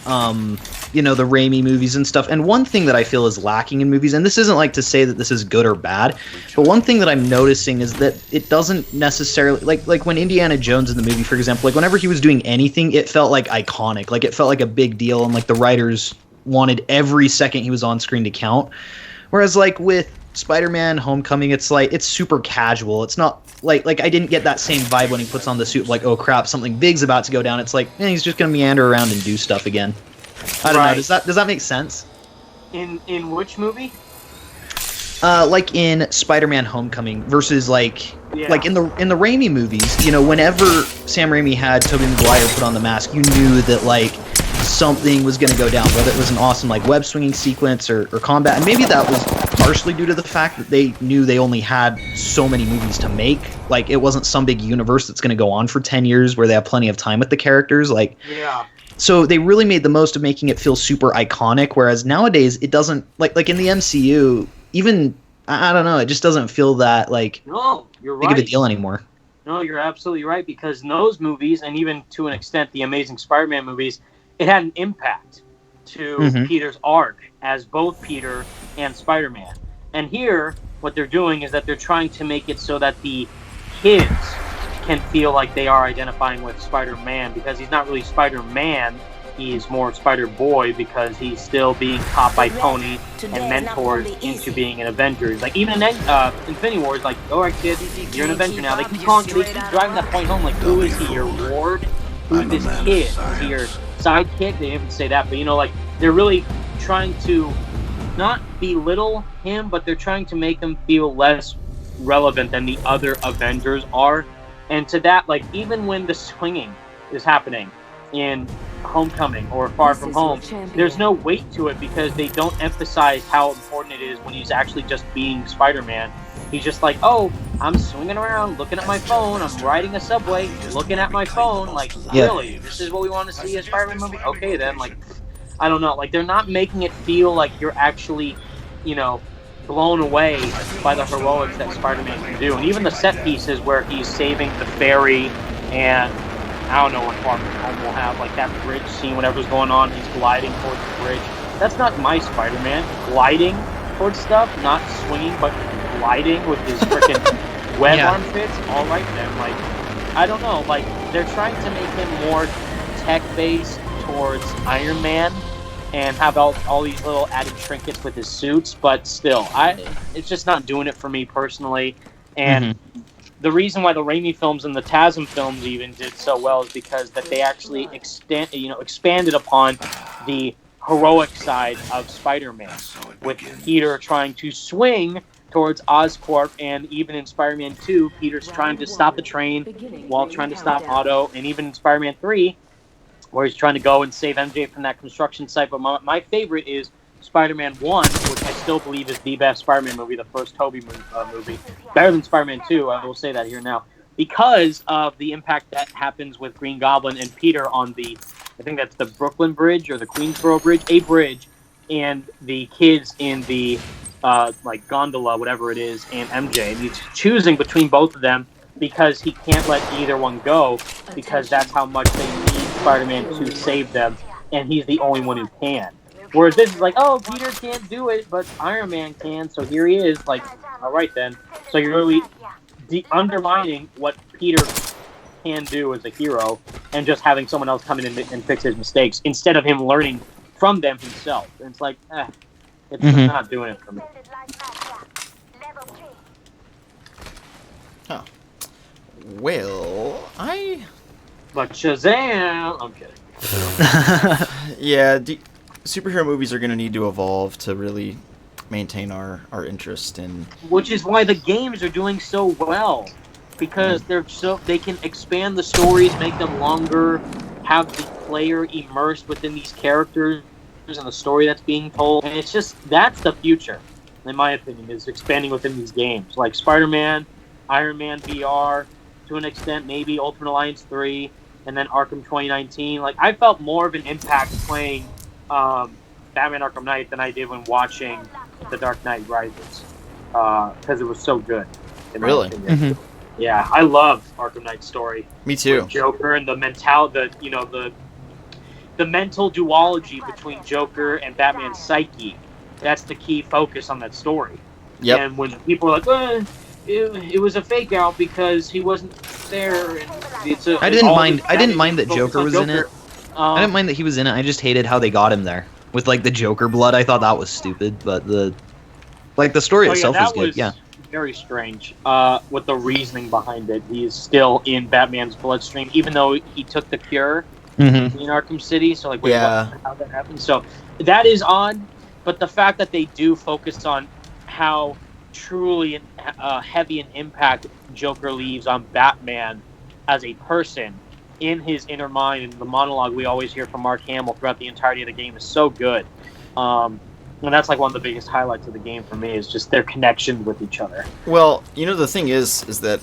the Raimi movies and stuff. And one thing that I feel is lacking in movies, and this isn't like to say that this is good or bad, but one thing that I'm noticing is that it doesn't necessarily like when Indiana Jones in the movie, for example, like whenever he was doing anything, it felt like iconic, like it felt like a big deal, and like the writers wanted every second he was on screen to count. Whereas like with Spider-Man Homecoming, it's like it's super casual. It's not like I didn't get that same vibe when he puts on the suit, like, oh crap, something big's about to go down. It's like, he's just gonna meander around and do stuff again. I don't know. Does that make sense? In which movie? Like in Spider-Man: Homecoming versus like in the Raimi movies, whenever Sam Raimi had Tobey Maguire put on the mask, you knew that like something was going to go down, whether it was an awesome like web swinging sequence or combat. And maybe that was partially due to the fact that they knew they only had so many movies to make. Like it wasn't some big universe that's going to go on for 10 years where they have plenty of time with the characters. So they really made the most of making it feel super iconic, whereas nowadays it doesn't, like in the MCU, even, I don't know, it just doesn't feel that like big of a deal anymore. No, you're absolutely right, because in those movies, and even to an extent the Amazing Spider-Man movies, it had an impact to Peter's arc as both Peter and Spider-Man. And here, what they're doing is that they're trying to make it so that the kids can feel like they are identifying with Spider-Man, because he's not really Spider-Man, he's more Spider-Boy, because he's still being taught by Tony and mentored into being an Avenger. He's like, even in Infinity War, like, alright kid, you're an Avenger now. They keep driving that point home, like, who is he, your ward? Who's this kid? Is he your sidekick? They didn't even say that, but like, they're really trying to not belittle him, but they're trying to make him feel less relevant than the other Avengers are. And to that, like, even when the swinging is happening in Homecoming or Far From Home, there's no weight to it, because they don't emphasize how important it is when he's actually just being Spider-Man. He's just like, oh, I'm swinging around, looking at my phone, I'm riding a subway, looking at my phone, like, really? This is what we want to see in a Spider-Man movie? Okay, then, like, I don't know. Like, they're not making it feel like you're actually, blown away by the heroics that Spider-Man can do. And even the set pieces where he's saving the ferry, and I don't know what Far From Home will have, like that bridge scene, whatever's going on, he's gliding towards the bridge. That's not my Spider-Man. Gliding towards stuff, not swinging, but gliding with his freaking web arm fits. All right then, like, I don't know, like, they're trying to make him more tech-based towards Iron Man, and have all these little added trinkets with his suits, but still, it's just not doing it for me personally. And the reason why the Raimi films and the TASM films even did so well is because that they actually expanded upon the heroic side of Spider-Man, with Peter trying to swing towards Oscorp, and even in Spider-Man 2, Peter's trying to stop the train while trying to stop Otto, and even in Spider-Man 3, where he's trying to go and save MJ from that construction site. But my favorite is Spider-Man 1, which I still believe is the best Spider-Man movie, the first Tobey movie. Better than Spider-Man 2, I will say that here now, because of the impact that happens with Green Goblin and Peter on the, I think that's the Brooklyn Bridge or the Queensboro Bridge, a bridge, and the kids in the like gondola, whatever it is, and MJ. And he's choosing between both of them, because he can't let either one go, because that's how much they need Spider-Man to save them, and he's the only one who can. Whereas this is like, oh, Peter can't do it, but Iron Man can, so here he is. Like, all right then. So you're really undermining what Peter can do as a hero, and just having someone else come in and fix his mistakes, instead of him learning from them himself. And it's like, it's not doing it for me. Huh. Well, But Shazam! I'm kidding. Yeah, superhero movies are going to need to evolve to really maintain our interest in... Which is why the games are doing so well. Because they can expand the stories, make them longer, have the player immersed within these characters and the story that's being told. And it's just, that's the future, in my opinion, is expanding within these games. Like Spider-Man, Iron Man VR, to an extent, maybe Ultimate Alliance 3, and then Arkham 2019. Like, I felt more of an impact playing Batman Arkham Knight than I did when watching The Dark Knight Rises, because it was so good. Really? Yeah, I love Arkham Knight's story. Me too. With Joker and the mental duology between Joker and Batman's psyche. That's the key focus on that story. Yep. And when people are like, it was a fake out because he wasn't there. And I didn't mind that Joker was in it. I didn't mind that he was in it. I just hated how they got him there with like the Joker blood. I thought that was stupid, but the story itself was good. Yeah. Very strange. With the reasoning behind it, he's still in Batman's bloodstream, even though he took the cure in Arkham City. So like, wait, how that happened? So that is odd. But the fact that they do focus on how truly heavy an impact Joker leaves on Batman as a person in his inner mind, and the monologue we always hear from Mark Hamill throughout the entirety of the game is so good. And that's like one of the biggest highlights of the game for me is just their connection with each other. Well, you know, the thing is that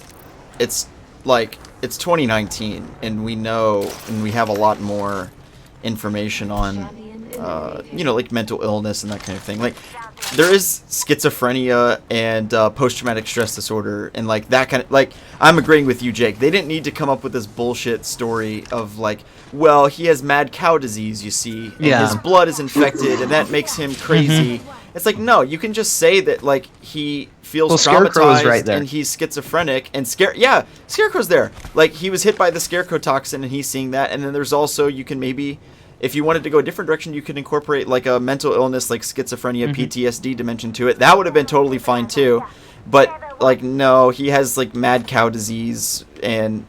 it's like it's 2019, and we know, and we have a lot more information on, you know, like mental illness and that kind of thing. Like, there is schizophrenia and post-traumatic stress disorder, and like that kind of, like, I'm agreeing with you, Jake. They didn't need to come up with this bullshit story of like, well, he has mad cow disease, you see, and his blood is infected, and that makes him crazy. It's like, no, you can just say that, like, he feels traumatized right there. and he's schizophrenic, and Scarecrow's there. Like, he was hit by the Scarecrow toxin, and he's seeing that, and then there's also, you can maybe, if you wanted to go a different direction, you could incorporate, like, a mental illness, like schizophrenia, PTSD dimension to it. That would have been totally fine, too. But, like, no, he has, like, mad cow disease, and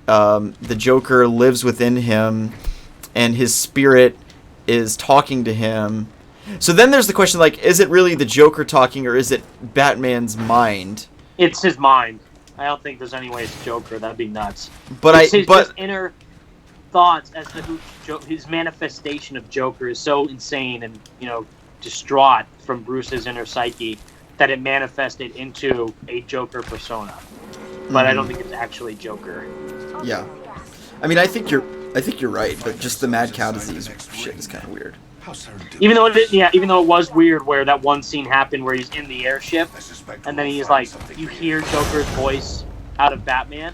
the Joker lives within him, and his spirit is talking to him. So then there's the question, like, is it really the Joker talking, or is it Batman's mind? It's his mind. I don't think there's any way it's Joker. That'd be nuts. But it's his inner thoughts as to who his manifestation of Joker is so insane and, you know, distraught from Bruce's inner psyche that it manifested into a Joker persona. But I don't think it's actually Joker. Yeah. I mean, I think you're right, but just the mad cow disease shit is kind of weird. Even though it was weird where that one scene happened where he's in the airship, and then he's like, you hear Joker's voice out of Batman,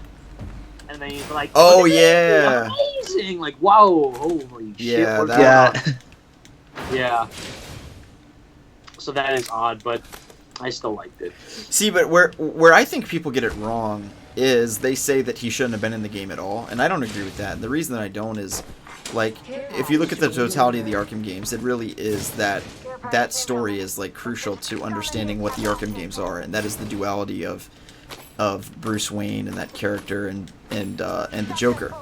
and then he's like, "Oh yeah, amazing!" Like, wow, holy shit! Yeah. So that is odd, but I still liked it. See, but where I think people get it wrong is they say that he shouldn't have been in the game at all, and I don't agree with that. And the reason that I don't is, like, if you look at the totality of the Arkham games, it really is that story is, like, crucial to understanding what the Arkham games are, and that is the duality of Bruce Wayne and that character and the Joker.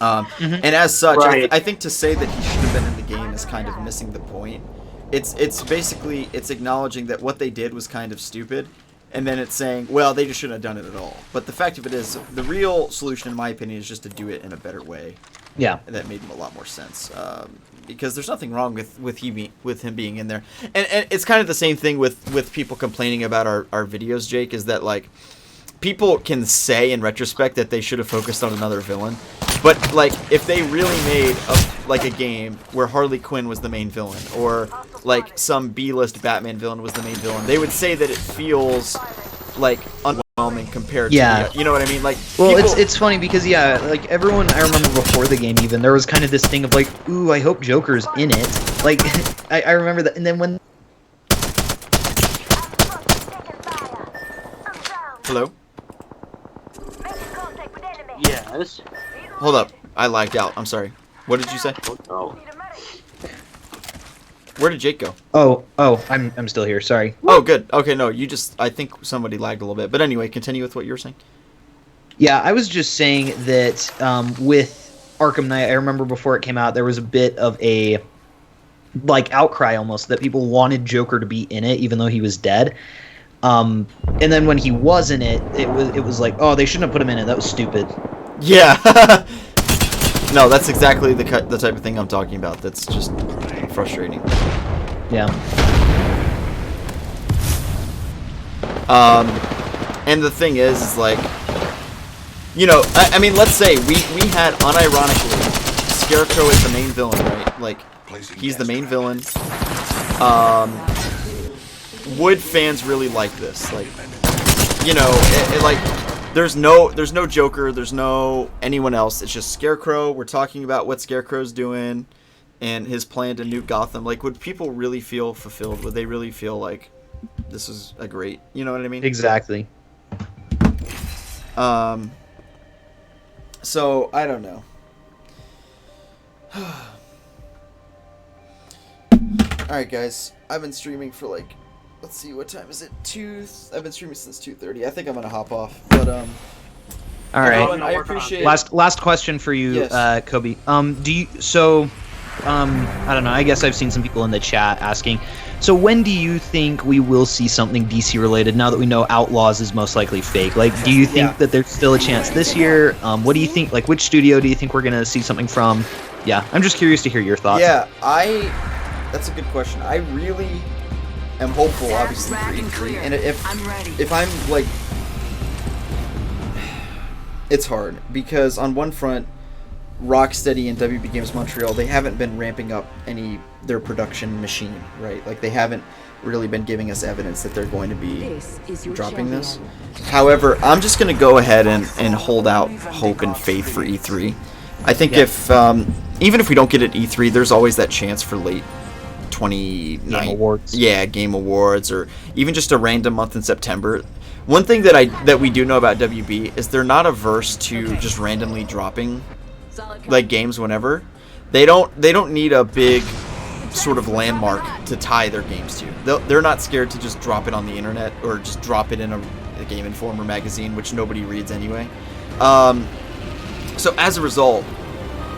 And as such, I think to say that he should have been in the game is kind of missing the point. It's basically, it's acknowledging that what they did was kind of stupid, and then it's saying, well, they just shouldn't have done it at all. But the fact of it is, the real solution, in my opinion, is just to do it in a better way. Yeah, and that made a lot more sense, because there's nothing wrong with him being in there, and it's kind of the same thing with people complaining about our videos, Jake, is that, like, people can say in retrospect that they should have focused on another villain, but, like, if they really made a game where Harley Quinn was the main villain, or like some B-list Batman villain was the main villain, they would say that it feels like underwhelming compared to the, you know what I mean? Like, well, it's funny because like everyone, I remember before the game even, there was kind of this thing of like, ooh, I hope Joker's in it. Like, I remember that, and then when. Hello? Yes. Hold up, I lagged out. I'm sorry. What did you say? Oh. Where did Jake go? Oh, I'm still here. Sorry. Oh, good. Okay, no, I think somebody lagged a little bit. But anyway, continue with what you were saying. Yeah, I was just saying that with Arkham Knight, I remember before it came out, there was a bit of a, like, outcry almost that people wanted Joker to be in it, even though he was dead. And then when he was in it, it was like, oh, they shouldn't have put him in it. That was stupid. Yeah. No, that's exactly the type of thing I'm talking about. That's just frustrating. Yeah. And the thing is like, you know, I mean, let's say we had, unironically, Scarecrow is the main villain, right? Like, he's the main villain. Would fans really like this? Like, you know, like, there's no Joker, there's no anyone else. It's just Scarecrow. We're talking about what Scarecrow's doing and his plan to nuke Gotham. Like, would people really feel fulfilled? Would they really feel like this is a great, you know what I mean? Exactly. So I don't know. Alright, guys, I've been streaming for, like, let's see, what time is it? I've been streaming since 2:30. I think I'm gonna hop off, but all right. I appreciate. Last question for you, yes. Kobe. I don't know. I guess I've seen some people in the chat asking, So when do you think we will see something DC related? Now that we know Outlaws is most likely fake, like, do you think that there's still a chance this year? What do you think? Like, which studio do you think we're gonna see something from? Yeah, I'm just curious to hear your thoughts. Yeah, that's a good question. I really am hopeful, obviously, for E3, and if I'm like, it's hard because on one front, Rocksteady and WB Games Montreal, they haven't been ramping up their production machine, right? Like, they haven't really been giving us evidence that they're going to be dropping this. However, I'm just going to go ahead and hold out hope and faith for E3. I think if even if we don't get it at E3, there's always that chance for late 29 Game Awards. Yeah, Game Awards, or even just a random month in September. One thing that we do know about WB is they're not averse to just randomly dropping like games whenever. They don't need a big sort of landmark to tie their games to. They're not scared to just drop it on the internet or just drop it in a Game Informer magazine, which nobody reads anyway. So as a result,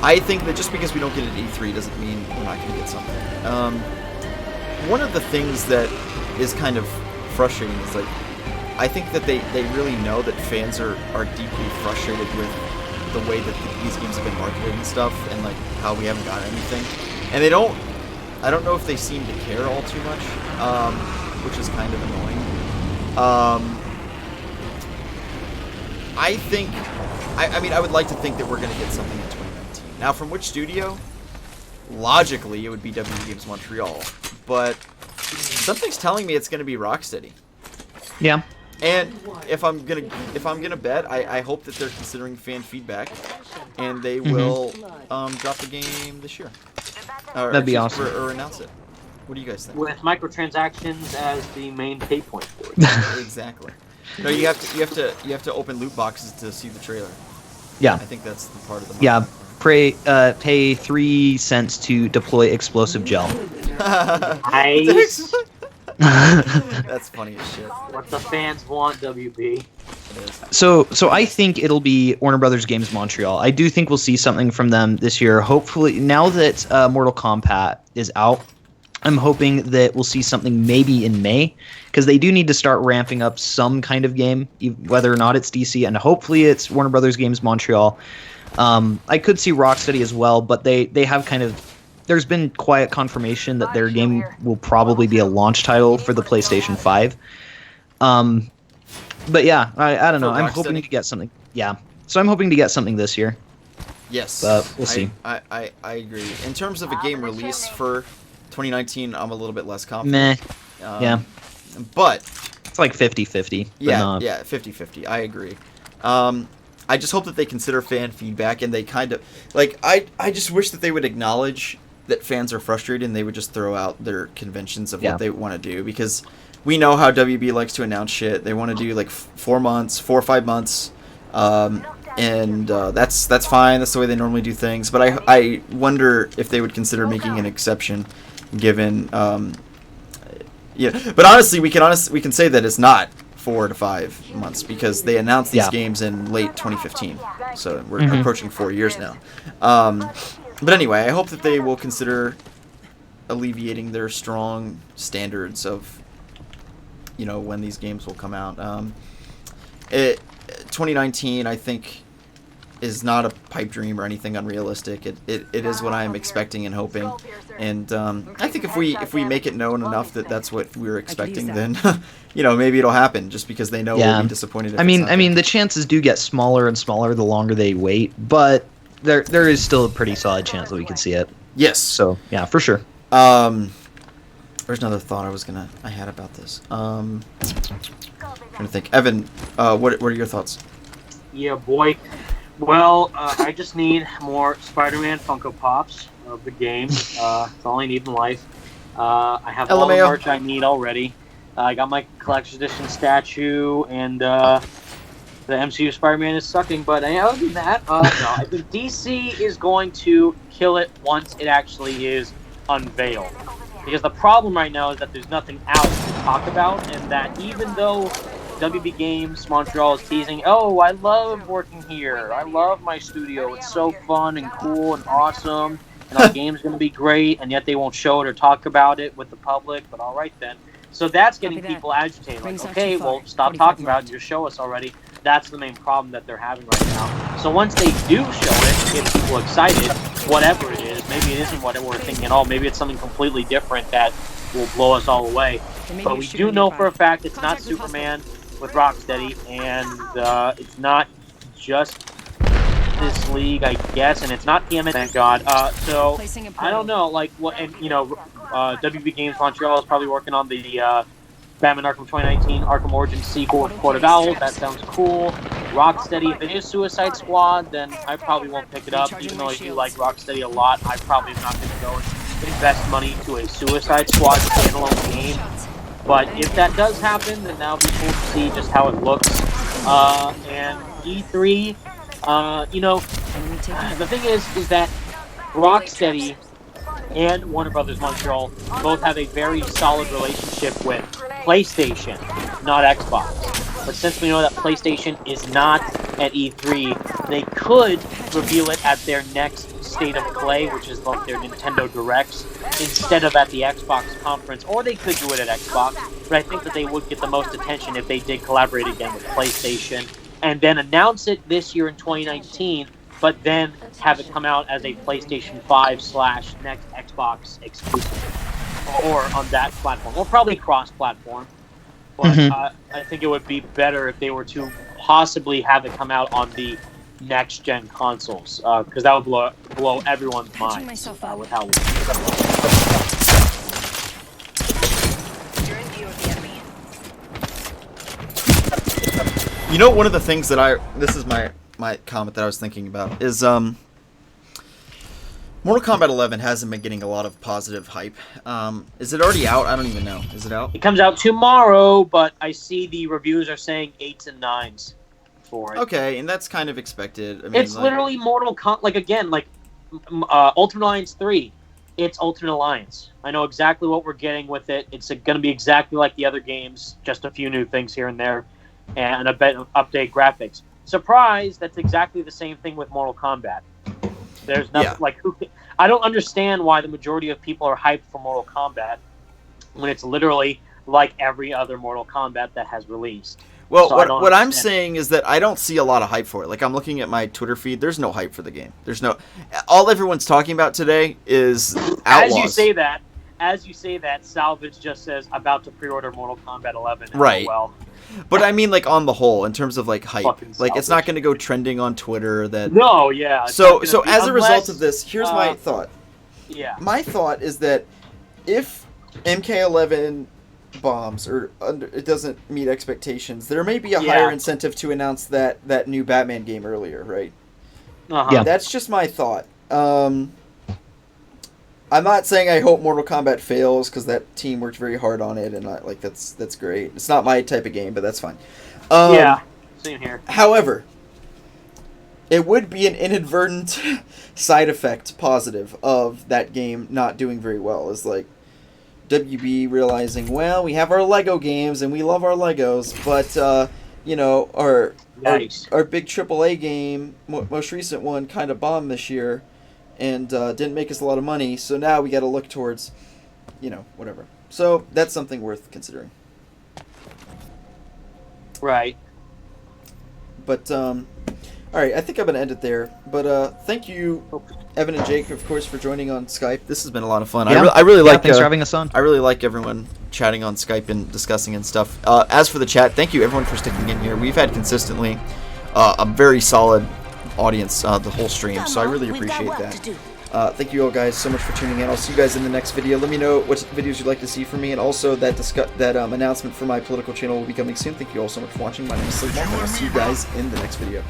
I think that just because we don't get it at E3 doesn't mean we're not going to get something. One of the things that is kind of frustrating is, like, I think that they really know that fans are deeply frustrated with the way that these games have been marketed and stuff, and like how we haven't got anything. And I don't know if they seem to care all too much, which is kind of annoying. I mean, I would like to think that we're going to get something in 2019. Now, from which studio? Logically, it would be WB Games Montreal, but something's telling me it's going to be Rocksteady. Yeah. And if I'm gonna bet, I hope that they're considering fan feedback, and they will drop the game this year. That'd be awesome. Or announce it. What do you guys think? With microtransactions as the main pay point for it. Exactly. No, you have to open loot boxes to see the trailer. Yeah. I think that's the part of the pay 3 cents to deploy explosive gel. Nice. That's funny as shit. What the fans want, WB. So I think it'll be Warner Brothers Games Montreal. I do think we'll see something from them this year. Hopefully, now that Mortal Kombat is out, I'm hoping that we'll see something maybe in May, because they do need to start ramping up some kind of game, whether or not it's DC, and hopefully it's Warner Brothers Games Montreal. I could see Rocksteady as well, but they have kind of... There's been quiet confirmation that their game will probably be a launch title for the PlayStation 5. But yeah, I don't know. I'm hoping to get something. Yeah. So I'm hoping to get something this year. Yes. But we'll see. I agree. In terms of a game release for 2019, I'm a little bit less confident. Meh. Yeah. But it's like 50-50. Yeah, 50-50. I agree. I just hope that they consider fan feedback, and they kind of... Like, I just wish that they would acknowledge that fans are frustrated, and they would just throw out their conventions of what they want to do, because we know how WB likes to announce shit. They want to do like 4 or 5 months, and that's fine. That's the way they normally do things. But I wonder if they would consider making an exception, given But honestly, we can say that it's not 4 to 5 months, because they announced these games in late 2015, so we're approaching 4 years now. But anyway, I hope that they will consider alleviating their strong standards of, when these games will come out. 2019, I think, is not a pipe dream or anything unrealistic. It is what I'm expecting and hoping, and I think if we make it known enough that that's what we're expecting, then maybe it'll happen. Just because they know we'll be disappointed. If I mean, the chances do get smaller and smaller the longer they wait, but there is still a pretty solid chance that we could see it. Yes. So yeah, for sure. There's another thought I had about this. Trying to think. Evan, what are your thoughts? Yeah, boy. Well, I just need more Spider-Man Funko Pops of the game. That's all I need in life. I have all the merch I need already. I got my collector's edition statue, and the MCU Spider-Man is sucking. But other than that, no, I think DC is going to kill it once it actually is unveiled. Because the problem right now is that there's nothing out to talk about, and that even though WB Games Montreal is teasing, oh, I love working here, I love my studio, it's so fun and cool and awesome, and our game's going to be great, and yet they won't show it or talk about it with the public. But all right then. So that's getting people agitated. Like, okay, well, stop talking about it. Just show us already. That's the main problem that they're having right now. So once they do show it, get people excited, whatever it is, maybe it isn't what we're thinking at all. Maybe it's something completely different that will blow us all away. But we do know for a fact it's not Superman with Rocksteady, and it's not just this league, I guess, and it's not PM, thank God. So I don't know, like what, and you know, WB Games Montreal is probably working on the Batman Arkham 2019 Arkham Origins sequel with Court of Owls. That sounds cool. Rocksteady, if it is Suicide Squad, then I probably won't pick it up. Even though I do like Rocksteady a lot, I probably am not going to go and invest money to a Suicide Squad standalone game. But if that does happen, then that'll be cool to see just how it looks. And E3, you know, the thing is that Rocksteady and Warner Brothers Montreal both have a very solid relationship with PlayStation, not Xbox. But since we know that PlayStation is not at E3, they could reveal it at their next State of Play, which is like their Nintendo Directs, instead of at the Xbox conference. Or they could do it at Xbox, but I think that they would get the most attention if they did collaborate again with PlayStation, and then announce it this year in 2019, but then have it come out as a PlayStation 5 / next Xbox exclusive, or on that platform, or probably cross-platform. But I think it would be better if they were to possibly have it come out on the next-gen consoles, because that would blow everyone's mind with how. You know, one of the things that this is my comment that I was thinking about is Mortal Kombat 11 hasn't been getting a lot of positive hype. Is it already out? I don't even know. Is it out? It comes out tomorrow, but I see the reviews are saying 8s and 9s for it. Okay, and that's kind of expected. I mean, it's literally Mortal Kombat, like again, like Ultimate Alliance 3. It's Ultimate Alliance. I know exactly what we're getting with it. It's going to be exactly like the other games, just a few new things here and there, and a bit of update graphics. Surprise! That's exactly the same thing with Mortal Kombat. There's nothing like I don't understand why the majority of people are hyped for Mortal Kombat when it's literally like every other Mortal Kombat that has released. Well, so what I'm saying is that I don't see a lot of hype for it. Like, I'm looking at my Twitter feed. There's no hype for the game. There's no. All everyone's talking about today is Outlaws. As you say that, Salvage just says about to pre-order Mortal Kombat 11. Right. Well. But I mean, like, on the whole, in terms of like hype, like it's not going to go trending on Twitter. No, yeah. So as a result of this, here's my thought. Yeah. My thought is that if MK11 bombs or it doesn't meet expectations, there may be a higher incentive to announce that new Batman game earlier, right? Yeah. That's just my thought. I'm not saying I hope Mortal Kombat fails because that team worked very hard on it, and that's great. It's not my type of game, but that's fine. Yeah, same here. However, it would be an inadvertent side effect positive of that game not doing very well. Is like WB realizing, well, we have our Lego games and we love our Legos, but you know, our big AAA game, most recent one, kind of bombed this year. And didn't make us a lot of money, so now we got to look towards, you know, whatever. So that's something worth considering. Right. But all right, I think I'm gonna end it there. But thank you, Evan and Jake, of course, for joining on Skype. This has been a lot of fun. Yeah. I really like. Thanks for having us on. I really like everyone chatting on Skype and discussing and stuff. As for the chat, thank you everyone for sticking in here. We've had consistently a very solid audience the whole stream, so I really appreciate that. Thank you all guys so much for tuning in. I'll see you guys in the next video. Let me know what videos you'd like to see from me, and also that announcement for my political channel will be coming soon. Thank you all so much for watching. My name is Slick Mark, and I'll see you guys in the next video.